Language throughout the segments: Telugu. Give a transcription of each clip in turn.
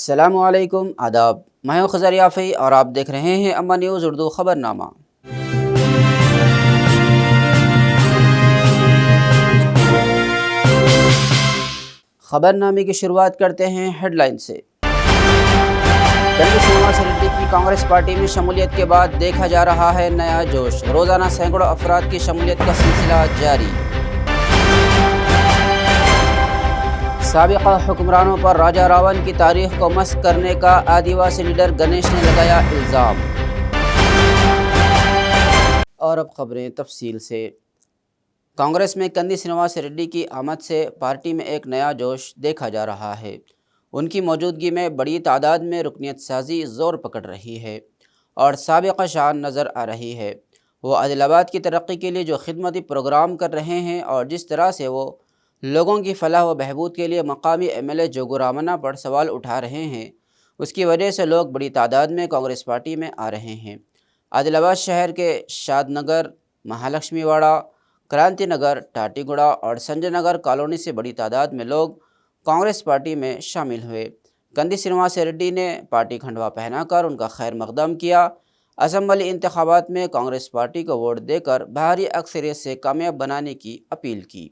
अस्सलामुअलैकुम आदाब। मैं हूं खज़र याफ़ी और आप देख रहे हैं अम्मा न्यूज़ उर्दू ख़बरनामा। ख़बरनामे की शुरुआत करते हैं हेडलाइन से। कंदी श्रीनिवास रेड्डी की कांग्रेस पार्टी में शमूलियत के बाद देखा जा रहा है नया जोश। रोज़ाना सैकड़ों अफराद की शमूलियत का सिलसिला जारी। साबिक़ा हुक्मरानों पर राजा रावण की तारीख को मस्ख़ करने का आदिवासी लीडर गणेश ने लगाया इल्ज़ाम। और अब ख़बरें तफसील से। कांग्रेस में कंदी श्रीनिवास रेड्डी की आमद से पार्टी में एक नया जोश देखा जा रहा है। उनकी मौजूदगी में बड़ी तादाद में रुकनीत साजी ज़ोर पकड़ रही है और साबिक़ा शान नज़र आ रही है। वो आदिलाबाद की तरक्की के लिए जो खिदमती प्रोग्राम कर रहे हैं और जिस तरह से वो लोगों की फलाह व बहबूद के लिए मकामी MLA जोगू रामन्ना पर सवाल उठा रहे हैं, उसकी वजह से लोग बड़ी तादाद में कांग्रेस पार्टी में आ रहे हैं। आदिलाबाद शहर के शादनगर, महालक्ष्मीवाड़ा, क्रांति नगर, टाटीगुड़ा और संजय नगर कॉलोनी से बड़ी तादाद में लोग कांग्रेस पार्टी में शामिल हुए। कंदी श्रीनिवास रेड्डी ने पार्टी खंडवा पहनाकर उनका खैर मकदम किया। असम्बली इंतखाबात में कांग्रेस पार्टी को वोट देकर भारी अक्सरियत से कामयाब बनाने की अपील की।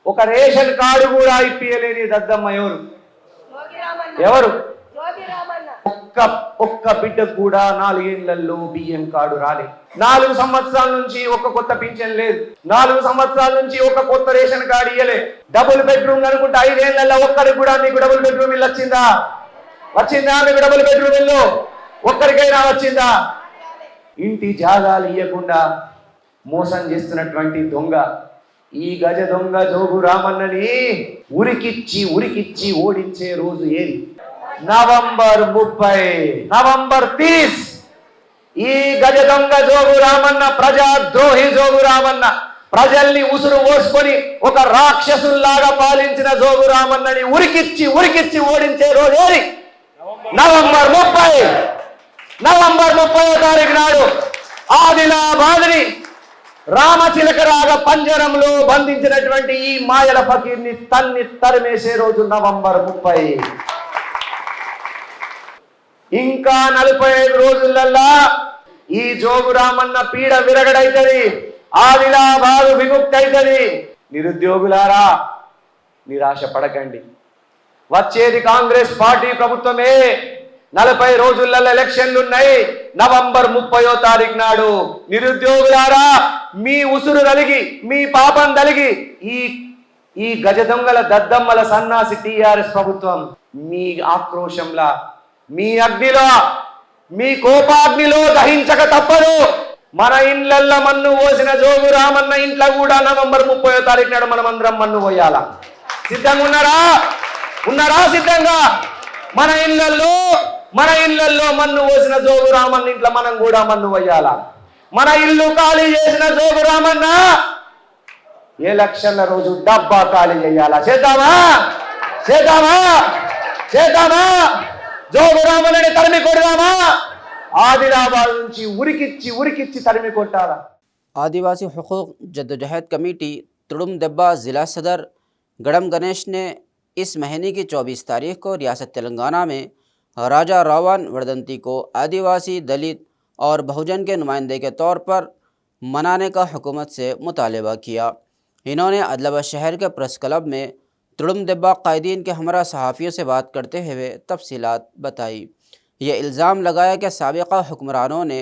ఒక రేషన్ కార్డు కూడా ఇప్పియలేని దద్దమ్మ ఎవరు ఒక్క బిడ్డ కూడా 4 ఏళ్లలో బియ్యం కార్డు రాలే। 4 సంవత్సరాల నుంచి ఒక కొత్త పింఛన్ లేదు। 4 సంవత్సరాల నుంచి ఒక కొత్త రేషన్ కార్డు ఇయ్యలే। డబుల్ బెడ్రూమ్ అనుకుంటే 5 ఏళ్లలో ఒక్కరికి కూడా మీకు డబుల్ బెడ్రూమ్ ఇల్లు వచ్చిందా? మీకు డబుల్ బెడ్రూమ్ ఇల్లు ఒక్కరికైనా వచ్చిందా? ఇంటి జాగాలు ఇయ్యకుండా మోసం చేస్తున్నటువంటి దొంగ ఈ గజ దొంగ జోగు రామన్నని ఉరికిచ్చి ఓడించే రోజు ఏది? నవంబర్ 30, నవంబర్ 30 ఈ గజ దొంగ జోగు రామన్న, ప్రజాద్రోహి జోగు రామన్న, ప్రజల్ని ఉసురు పోసుకొని ఒక రాక్షసుల్లాగా పాలించిన జోగు రామన్నని ఉరికిచ్చి ఓడించే రోజు ఏది? నవంబర్ 30, నవంబర్ 30వ తారీఖు నాడు ఆదిలాబాద్ని రామచిలకరాగా పంజరంలో బంధించినటువంటి ఈ మాయల ఫకీర్ని తరిమేసే రోజు నవంబర్ 30। ఇంకా 45 రోజులల్లా ఈ జోగు రామన్న పీడ విరగడైతది, ఆదిలాబాదు విముక్తైతది। నిరుద్యోగులారా నిరాశ పడకండి, వచ్చేది కాంగ్రెస్ పార్టీ ప్రభుత్వమే। 40 రోజులలో ఎలక్షన్లు ఉన్నాయి। నవంబర్ 30వ తారీఖు నాడు నిరుద్యోగులారా మీ ఉసురు కలిగి, మీ పాపం కలిగి ఈ గజ దొంగల దద్దమ్మల సన్నాసి TRS ప్రభుత్వం మీ ఆక్రోశంలా, మీ అగ్నిలో, మీ కోపాగ్నిలో దహించక తప్పదు। మన ఇండ్లల్లో మన్ను పోసిన జోగు రామన్న ఇంట్లో కూడా నవంబర్ 30వ తారీఖు నాడు మనం అందరం మన్ను పోయాలా? సిద్ధంగా ఉన్నారా? సిద్ధంగా? మన ఇళ్లలో మన్ను పోసిన జోగు రామన్న ఇంట్లో మనం కూడా మన్ను పోయాలా? మన ఇల్లు ఖాళీ చేసిన జోగు రామన్న ఎలక్షన్ల రోజు డబ్బా ఖాళీ చేయాలా? చేద్దామా? జోగు రామన్నని తరిమి కొడదామా? ఆదిలాబాద్ నుంచి ఉరికిచ్చి తరిమి కొట్టాలా? आदिवासी हुकूक जद्दोजहद कमेटी तुड़ुम दब्बा ज़िला सदर गड़म गणेश ने इस महीने की 24 तारीख को रियासत तेलंगाना में राजा रावण वर्धंती को आदिवासी, दलित और बहुजन के नुमाइंदे के तौर पर मनाने का हुकूमत से मुतालबा किया। इन्होंने आदिलाबाद शहर के प्रेस क्लब में तुड़ुम दिब्बा कायदीन के हमरा सहाफ़ियों से बात करते हुए तफसीलात बताई। ये इल्ज़ाम लगाया कि साबिक़ा हुक्मरानों ने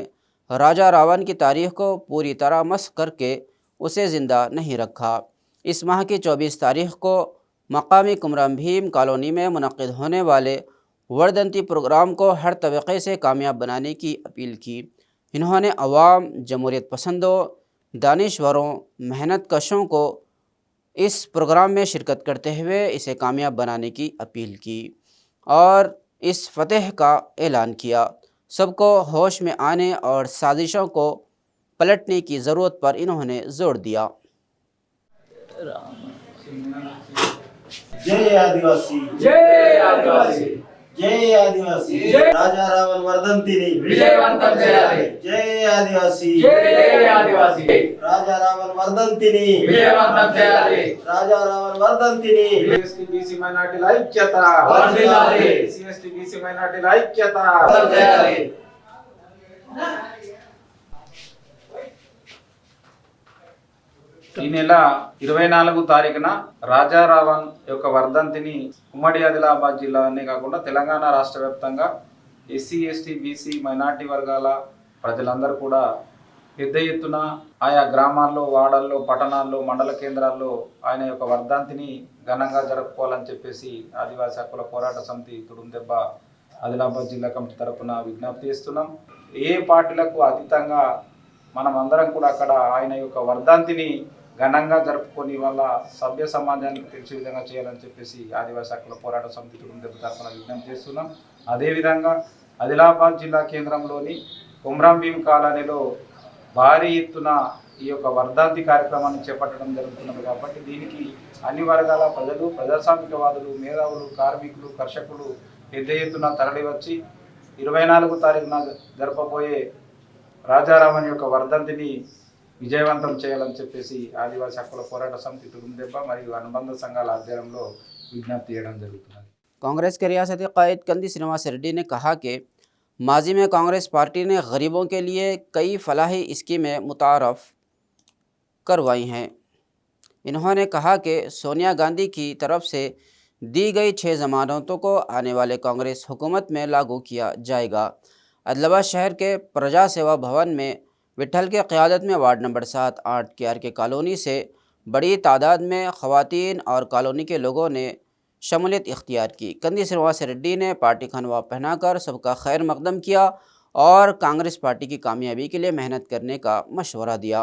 राजा रावण की तारीख़ को पूरी तरह मस्ख़ करके उसे ज़िंदा नहीं रखा। इस माह की 24 तारीख़ को मकामी कुमराम भीम कॉलोनी में मुनक़्क़िद होने वाले वर्धंती प्रोग्राम को हर तबक़े से कामयाब बनाने की अपील की। इन्होंने अवाम, जमहूरियत पसंदों, दानिश्वरों, मेहनत कशों को इस प्रोग्राम में शिरकत करते हुए इसे कामयाब बनाने की अपील की और इस फतह का ऐलान किया। सबको होश में आने और साजिशों को पलटने की ज़रूरत पर इन्होंने जोर दिया। जय आदिवासी, जय आदिवासी, जय आदिवासी, राजा रावण वर्धंतिनी विजयवंतं చేయాలి। जय आदिवासी, जय आदिवासी, राजा रावण वर्धंतिनी విజయవంతం చేయాలి। राजा रावण वर्धंतिनी ఎస్టీ బీసీ మైనారిటీల ఐక్యత వర్ధిల్లాలి। ఎస్టీ బీసీ మైనారిటీల ఐక్యత చేయాలి। ఈ నెల 24 తారీఖున రాజా రావణ్ యొక్క వర్ధంతిని ఉమ్మడి ఆదిలాబాద్ జిల్లానే కాకుండా తెలంగాణ రాష్ట్ర వ్యాప్తంగా ఎస్సీ ఎస్టీ బీసీ మైనార్టీ వర్గాల ప్రజలందరూ కూడా పెద్ద ఎత్తున ఆయా గ్రామాల్లో, వాడల్లో, పట్టణాల్లో, మండల కేంద్రాల్లో ఆయన యొక్క వర్ధంతిని ఘనంగా జరుపుకోవాలని చెప్పేసి ఆదివాసీ హక్కుల పోరాట సమితి తుడుం దెబ్బ ఆదిలాబాద్ జిల్లా కమిటీ తరఫున విజ్ఞప్తి చేస్తున్నాం. ఏ పార్టీలకు అతీతంగా మనం అందరం కూడా అక్కడ ఆయన యొక్క వర్ధంతిని ఘనంగా జరుపుకొని వాళ్ళ సభ్య సమాజానికి తెలిసే విధంగా చేయాలని చెప్పేసి ఆదివాసీ హక్కుల పోరాట సమితి తుడుం దెబ్బ తరఫున విజ్ఞప్తి చేస్తున్నాం. అదేవిధంగా ఆదిలాబాద్ జిల్లా కేంద్రంలోని కుమ్రాం భీమ్ కాలనీలో భారీ ఎత్తున ఈ యొక్క వర్ధంతి కార్యక్రమాన్ని చేపట్టడం జరుగుతున్నది. కాబట్టి దీనికి అన్ని వర్గాల ప్రజలు, ప్రజాస్వామికవాదులు, మేధావులు, కార్మికులు, కర్షకులు పెద్ద ఎత్తున తరలివచ్చి 24 తారీఖున జరపబోయే రాజారావణ్ యొక్క వర్ధంతిని విజయవంతం చేయాలని చెప్పేసి ఆదివాసీ హక్కుల పోరాట సమితి తుడుం దెబ్బ మరియు అనుబంధ సంఘాల ఆధ్వర్యంలో విజ్ఞప్తి చేయడం జరుగుతున్నది. कांग्रेस के रियासती कायद कंदी श्रीनिवास रेड्डी ने कहा कि माजी में कांग्रेस पार्टी ने गरीबों के लिए कई फलाही स्कीमें मुतारफ़ करवाई हैं। इन्होंने कहा कि सोनिया गांधी की तरफ से दी गई 6 ज़मानतों को आने वाले कांग्रेस हुकूमत में लागू किया जाएगा। आदिलाबाद शहर के प्रजा सेवा भवन में विठल के क़यादत में वार्ड नंबर 7, 8 KRK कॉलोनी से बड़ी तादाद में ख़वातीन और कॉलोनी के लोगों ने शमूलियत इख्तियार की। कंदी श्रीनिवास रेड्डी ने पार्टी का नवाब पहनाकर सबका खैर मकदम किया और कांग्रेस पार्टी की कामयाबी के लिए मेहनत करने का मशवरा दिया।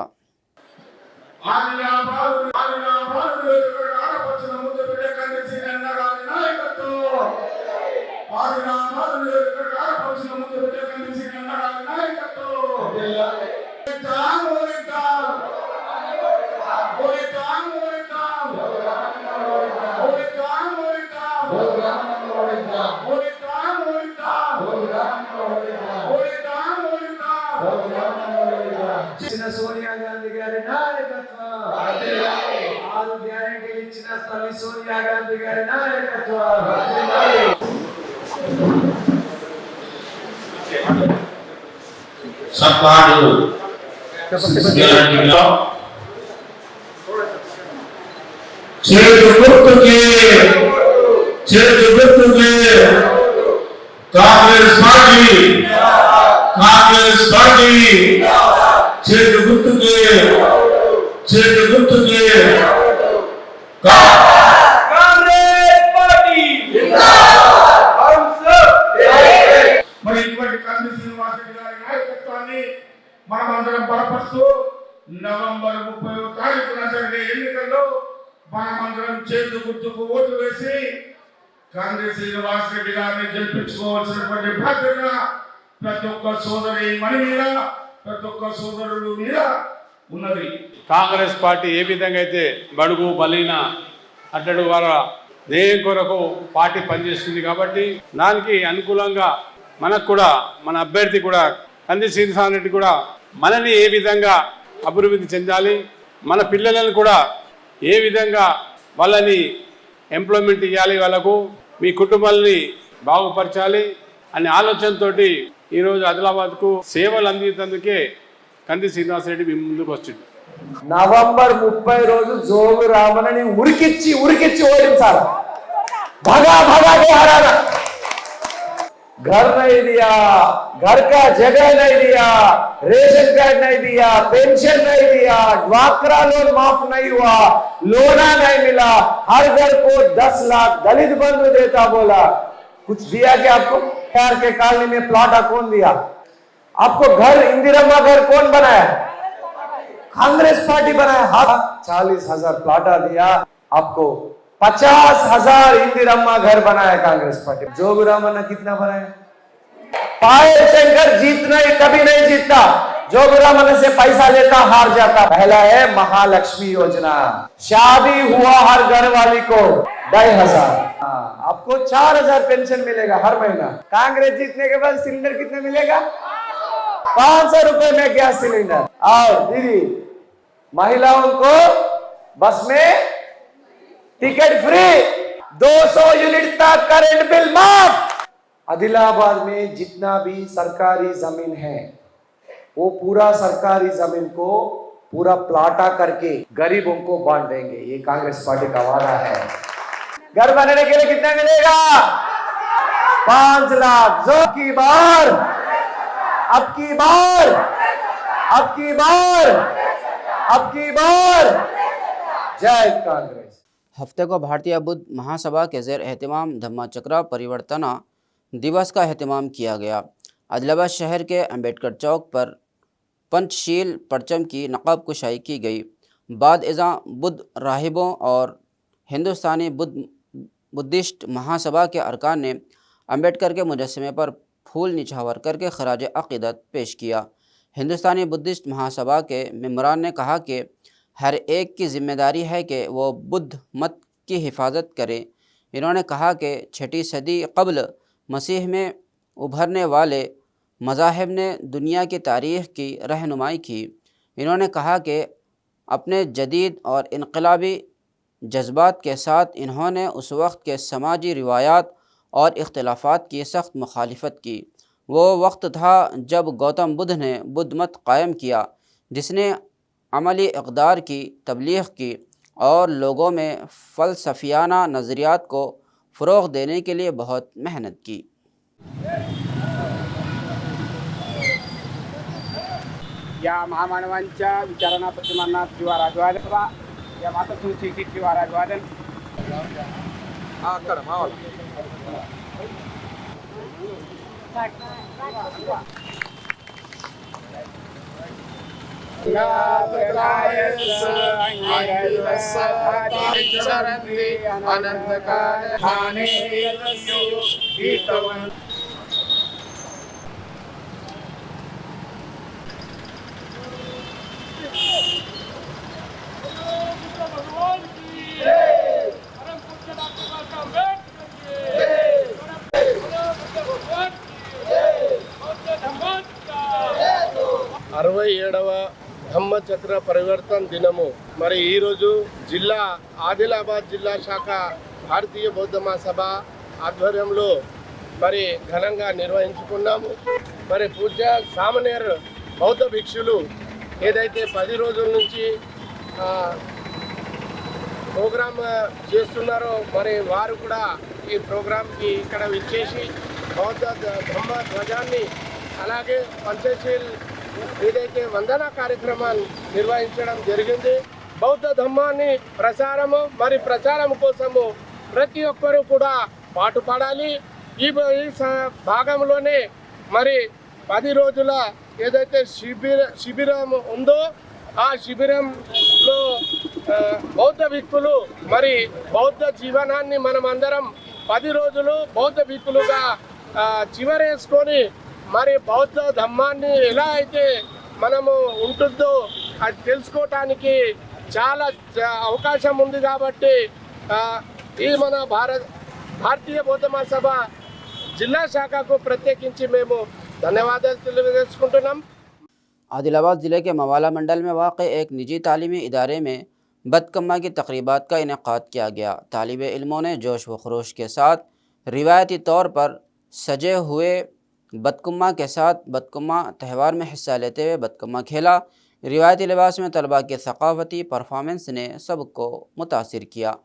సోనియా గాంధీ గారి నాయకత్వం, ఆరు గ్యారెంటీలు ఇచ్చిన తల్లి సోనియా గాంధీ గారి నాయకత్వం. సర్కారు గ్యారెంటీలో చేతి గుర్తుకి కాంగ్రెస్ పార్టీ చేతి గుర్తుకి కాంగ్రెస్ పార్టీ మరి ఇటువంటి కంది శ్రీనివాస్ రెడ్డి గారి నాయకత్వాన్ని మనమందరం బలపరుస్తూ నవంబర్ 30వ తారీఖున జరిగే ఎన్నికల్లో మనమందరం చేతి గుర్తుకు ఓటు వేసి కంది శ్రీనివాస్ రెడ్డి గారిని గెలిపించుకోవాల్సినటువంటి బాధ్యత ప్రతి ఒక్క సోదరి మణి మీద, ప్రతి ఒక్క సోదరుడు మీద ఉన్నది. కాంగ్రెస్ పార్టీ ఏ విధంగా అయితే బడుగు బలైన అట్టడు వారి ధ్యేయం కొరకు పార్టీ పనిచేస్తుంది కాబట్టి దానికి అనుకూలంగా మనకు కూడా మన అభ్యర్థి కూడా కంది శ్రీనివాస్ రెడ్డి కూడా మనని ఏ విధంగా అభివృద్ధి చెందాలి, మన పిల్లలను కూడా ఏ విధంగా వాళ్ళని ఎంప్లాయ్మెంట్ ఇవ్వాలి, వాళ్ళకు మీ కుటుంబాలని బాగుపరచాలి అనే ఆలోచనతోటి ఈరోజు ఆదిలాబాద్కు సేవలు అందించేందుకే కంది శ్రీనివాస్ రెడ్డి మీ ముందుకు వచ్చింది. నవంబర్ 30 రోజు జోగు రామన్నని ఉరికిచ్చి ఓడించాలి. भगा भगा के हराना. घर नहीं दिया, घर का जगह नहीं दिया, रेशन कार्ड नहीं दिया, पेंशन नहीं दिया, ड्वाक्रा लोन माफ नहीं हुआ, लोना नहीं मिला, हर घर को 10 लाख दलित बंधु देता बोला. कुछ दिया क्या आपको? प्यार के कॉलोनी में प्लॉट कौन दिया आपको? घर इंदिरम्मा घर कौन बनाया? कांग्रेस पार्टी बनाया. 40,000 प्लॉटा दिया आपको. 50,000 इंदिरम्मा घर बनाया कांग्रेस पार्टी. जोगू रामन्ना कितना बनाया? पायल शंकर जीतना ही कभी नहीं जीतता. जोगू रामन्ना से पैसा लेता हार जाता. पहला है महालक्ष्मी योजना, शादी हुआ हर घर वाली को 2,500. आपको 4,000 पेंशन मिलेगा हर महीना. कांग्रेस जीतने के बाद सिलेंडर कितने मिलेगा? 500 रुपए में गैस सिलेंडर. और दीदी महिलाओं को बस में टिकट फ्री, 200 यूनिट तक करंट बिल माफ. आदिलाबाद में जितना भी सरकारी जमीन है वो पूरा सरकारी जमीन को पूरा प्लाटा करके गरीबों को बांट देंगे. ये कांग्रेस पार्टी का वादा है. घर बनाने के लिए कितना मिलेगा? 5 लाख. जो की बार अब की बार अब की बार अब की बार जय कांग्रेस. हफ्ते को भारतीय बुद्ध महासभा के ज़ेर एहतमाम धम्मा चक्र परिवर्तना दिवस का एहतमाम किया गया. आदिलाबाद शहर के अम्बेडकर चौक पर पंचशील परचम की नक़ाब कुशाई की गई. बाद इज़ा बुद्ध राहिबों और हिंदुस्तानी बुद्धिस्ट महासभा के अरकान ने अम्बेडकर के मुजस्समे पर फूल निछावर करके खराज अक़ीदत पेश किया. हिंदुस्तानी बुद्धिस्ट महासभा के मेंबरान ने कहा कि हर एक की जिम्मेदारी है कि वो बुद्ध मत की हिफाजत करे. इन्होंने कहा कि 6वीं सदी क़ब्ल मसीह में उभरने वाले मज़ाहिब ने दुनिया की तारीख़ की रहनुमाई की. इन्होंने कहा कि अपने जदीद और इनकलाबी जज्बात के साथ इन्होंने उस वक्त के समाजी रिवायात और इख्तिलाफ़ात की सख्त मुखालिफत की. वो वक्त था जब गौतम बुद्ध ने बुद्ध मत कायम किया, जिसने अमली इक़दार की तबलीग़ की और लोगों में फ़लसफ़ियाना नज़रियात को फ़रोग़ देने के लिए बहुत मेहनत की. या महामानवांच्या विचारांना प्रतिमांना किंवा राजवादन या माता सुशिक्षित किंवा राजवादन అరవై ఏడవ ధమ్మచక్ర పరివర్తన దినము. మరి ఈరోజు జిల్లా ఆదిలాబాద్ జిల్లా శాఖ భారతీయ బౌద్ధ మహాసభ ఆధ్వర్యంలో మరి ఘనంగా నిర్వహించుకున్నాము. మరి పూజ్య సామనేర్ బౌద్ధ భిక్షులు ఏదైతే 10 రోజుల నుంచి ప్రోగ్రామ్ చేస్తున్నారో మరి వారు కూడా ఈ ప్రోగ్రాంకి ఇక్కడ విచ్చేసి బౌద్ధ ధమ్మ ధ్వజాన్ని అలాగే పంచశీల్ ఏదైతే వందన కార్యక్రమాన్ని నిర్వహించడం జరిగింది. బౌద్ధ ధమ్మాన్ని ప్రచారం కోసము ప్రతి ఒక్కరూ కూడా పాటుపడాలి. ఈ భాగంలోనే మరి 10 రోజుల ఏదైతే శిబిరం ఉందో ఆ శిబిరంలో బౌద్ధ భిక్షులు మరి బౌద్ధ జీవనాన్ని మనం అందరం 10 రోజులు బౌద్ధ భిక్షులుగా చివరేసుకొని మరి బౌద్ధ ధమ్మాన్ని ఎలా అయితే మనము ఉంటుందో అది తెలుసుకోవటానికి చాలా అవకాశం ఉంది. కాబట్టి ఈ మన భారతీయ బౌద్ధ మహాసభ జిల్లా శాఖకు ప్రత్యేకించి మేము ధన్యవాదాలు తెలియజేసుకుంటున్నాం. आदिलाबाद ज़िले के मवाला मंडल में वाक़ एक निजी तालीमी इदारे में बदकम्मा की तक़रीबात का इनेक़ाद किया गया. तालिब इल्मों ने जोश व खरोश के साथ रिवायती तौर पर सजे हुए बदकम्मा के साथ बदकम्मा त्यौहार में हिस्सा लेते हुए बदकम्मा खेला. रिवायती लिबास में तलबा के सकाफती परफॉर्मेंस ने सबको मुतासिर किया।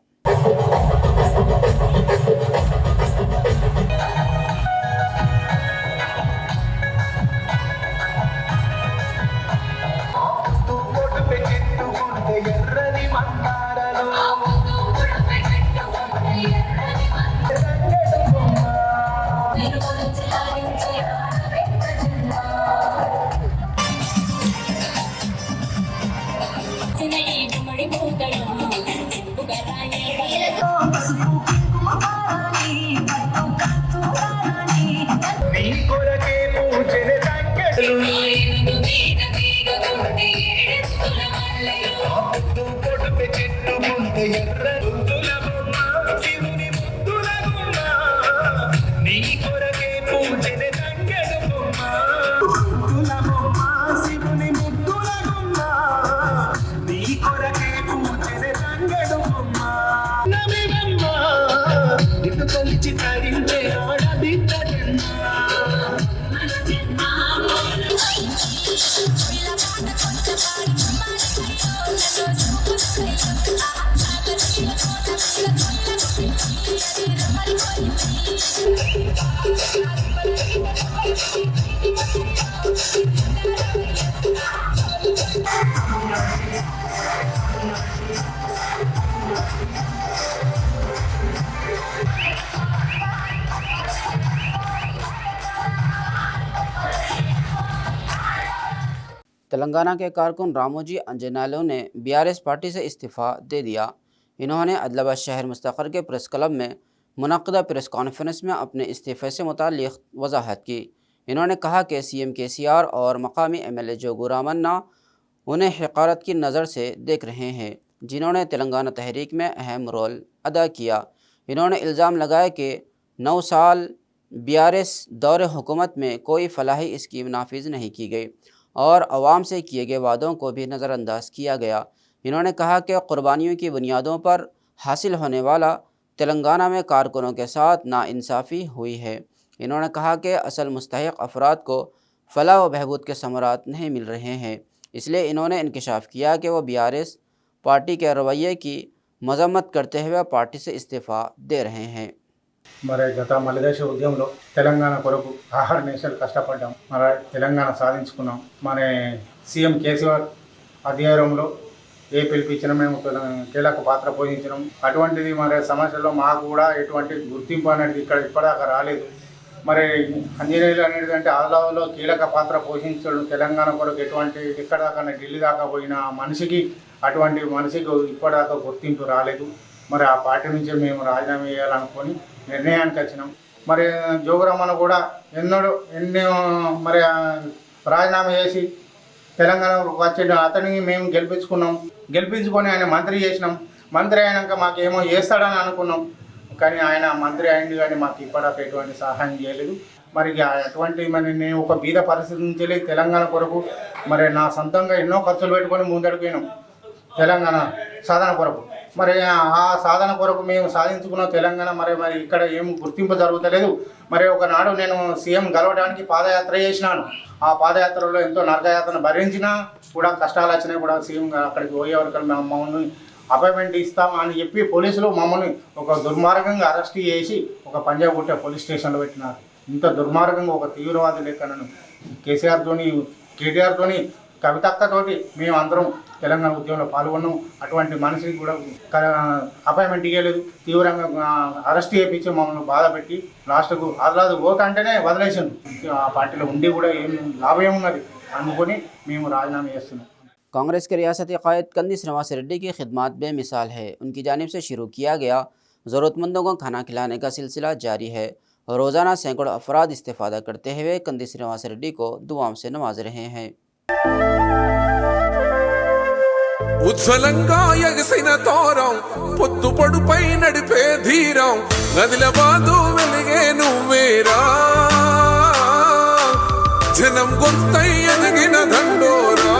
तेलंगाना के कारकुन रामोजी अंजनालो ने बीआरएस पार्टी से इस्तीफ़ा दे दिया। इन्होंने आदिलाबाद शहर मुस्तक़र के प्रेस क्लब में मुनक़्क़दा प्रेस कॉन्फ्रेंस में अपने इस्तीफ़े से मुताल्लिक़ वजाहत की। इन्होंने कहा कि सीएम केसीआर और मकामी एमएलए जोगू रामन्ना उन्हें हक़ारत की नज़र से देख रहे हैं, जिन्होंने तेलंगाना तहरीक में अहम रोल अदा किया। इन्होंने इल्ज़ाम लगाया कि 9 साल बीआरएस दौरे हुकूमत में कोई फलाही स्कीम नाफिज नहीं की गई और अवाम से किए गए वादों को भी नज़रअंदाज किया गया। इन्होंने कहा कि कुर्बानियों की बुनियादों पर हासिल होने वाला तेलंगाना में कारकुनों के साथ नाइंसाफ़ी हुई है। इन्होंने कहा कि असल मुस्तहिक़ अफराद को फलाह व बहबूद के समरात नहीं मिल रहे हैं, इसलिए इन्होंने इंकशाफ किया कि वो बीआरएस पार्टी के रवैये की मजम्मत करते हुए पार्टी से इस्तीफ़ा दे रहे हैं। మరి గత మలిదశ ఉద్యమంలో తెలంగాణ కొరకు ఆహార నేషనల్ కష్టపడ్డాం, మరి తెలంగాణ సాధించుకున్నాం. మన సీఎం కేసీఆర్ అధికారంలో ఏ పిలిపించినా మేము కీలక పాత్ర పోషించినాం. అటువంటిది మరి సమస్యలో మాకు కూడా ఎటువంటి గుర్తింపు అనేది ఇక్కడ ఇప్పటిదాకా రాలేదు. మరి అంజనేయులు అనేది అంటే ఆదిలాబాద్లో కీలక పాత్ర పోషించడం తెలంగాణ కొరకు ఎటువంటి ఇక్కడ దాకా ఢిల్లీ దాకా పోయిన మనిషికి అటువంటి మనిషికి ఇప్పటిదాకా గుర్తింపు రాలేదు. మరి ఆ పార్టీ నుంచి మేము రాజీనామా చేయాలనుకొని నిర్ణయానికి వచ్చినాం. మరి జోగురామన్న కూడా ఎన్నో మరి రాజీనామా చేసి తెలంగాణ వచ్చిన అతనికి మేము గెలిపించుకొని ఆయన మంత్రి చేసినాం. మంత్రి అయినాక మాకేమో చేస్తాడని అనుకున్నాం, కానీ ఆయన మంత్రి అయింది కానీ మాకు ఇప్పటిదాకా ఎటువంటి సహాయం చేయలేదు. మరి అటువంటి మరి నేను ఒక బీద పరిస్థితి నుంచి వెళ్ళి తెలంగాణ కొరకు మరి నా సొంతంగా ఎన్నో ఖర్చులు పెట్టుకొని ముందడిపోయినాం తెలంగాణ సాధన కొరకు. మరి ఆ సాధన కొరకు మేము సాధించుకున్న తెలంగాణ మరి ఇక్కడ ఏం గుర్తింపు జరుగుతలేదు. మరి ఒకనాడు నేను సీఎం గెలవడానికి పాదయాత్ర చేసినాను. ఆ పాదయాత్రలో ఎంతో నరకయాత్ర భరించినా కూడా కష్టాలు వచ్చినా కూడా సీఎం అక్కడికి పోయే వరకు మమ్మల్ని అపాయింట్మెంట్ ఇస్తామని చెప్పి పోలీసులు మమ్మల్ని ఒక దుర్మార్గంగా అరెస్ట్ చేసి ఒక పంజాగుట్ట పోలీస్ స్టేషన్లో పెట్టినారు. ఇంత దుర్మార్గంగా ఒక తీవ్రవాది లెక్క నన్ను కేసీఆర్తోని కేటీఆర్తోని కవితక్కతోటి మేము అందరం తెలంగాణ ఉద్యమంలో పాల్గొన్నాం. అటువంటి మనిషికి కూడా అపాయింట్మెంట్ ఇవ్వలేదు, తీవ్రంగా అరెస్ట్ చేయించి మమ్మల్ని బాధ పెట్టి లాస్ట్కు ఆదిలాబాద్ పోతా అంటేనే వదిలేసాను. ఆ పార్టీలో ఉండి కూడా ఏం లాభం ఉన్నది అనుకొని మేము రాజీనామా చేస్తున్నాం. कांग्रेस के रियासती क़ायद कंदी श्रीनिवास रेड्डी की खिदमत बेमिसाल है। उनकी जानिब से शुरू किया गया ज़रूरतमंदों को खाना खिलाने का सिलसिला जारी है। रोज़ाना सैकड़ों अफराद इस्तेफ़ादा करते हुए कंदी श्रीनिवास रेड्डी को दुआओं से नवाज रहे हैं। ఉజ్వలంగా ఎగసిన తోరం పొద్దు పొడుపై నడిపే ధీరం ఆదిలాబాదు వెలిగే నువ్వేరా జనం గొంతై ఎదిగిన దండోరా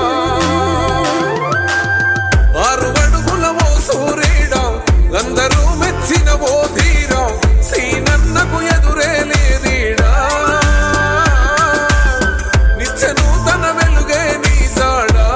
6 అడుగుల ఓ సూర్యుడం అందరూ మెచ్చిన ఓ ధీరం సీనన్నకు ఎదురే లేదీడా నిత్య నూతన వెలుగే నీ జాడా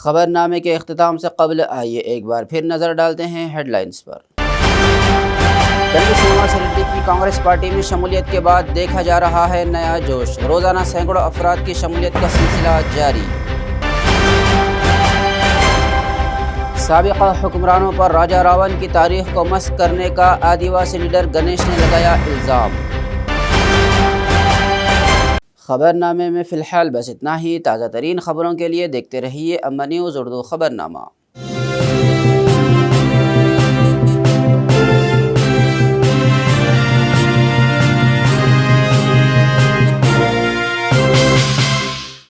खबरनामे के अख्तिताम से कबल आइए एक बार फिर नज़र डालते हैं हेडलाइंस पर। कन्नी श्रीनिवास रेड्डी की कांग्रेस पार्टी में शमूलियत के बाद देखा जा रहा है नया जोश। रोज़ाना सैकड़ों अफराद की शमूलियत का सिलसिला जारी। साबिक़ा हुक्मरानों पर राजा रावण की तारीख को मस्क करने का आदिवासी लीडर गणेश ने लगाया इल्ज़ाम। खबरनामे में फ़िलहाल बस इतना ही। ताज़ा तरीन खबरों के लिए देखते रहिए अम्मा न्यूज़ उर्दू खबरनामा।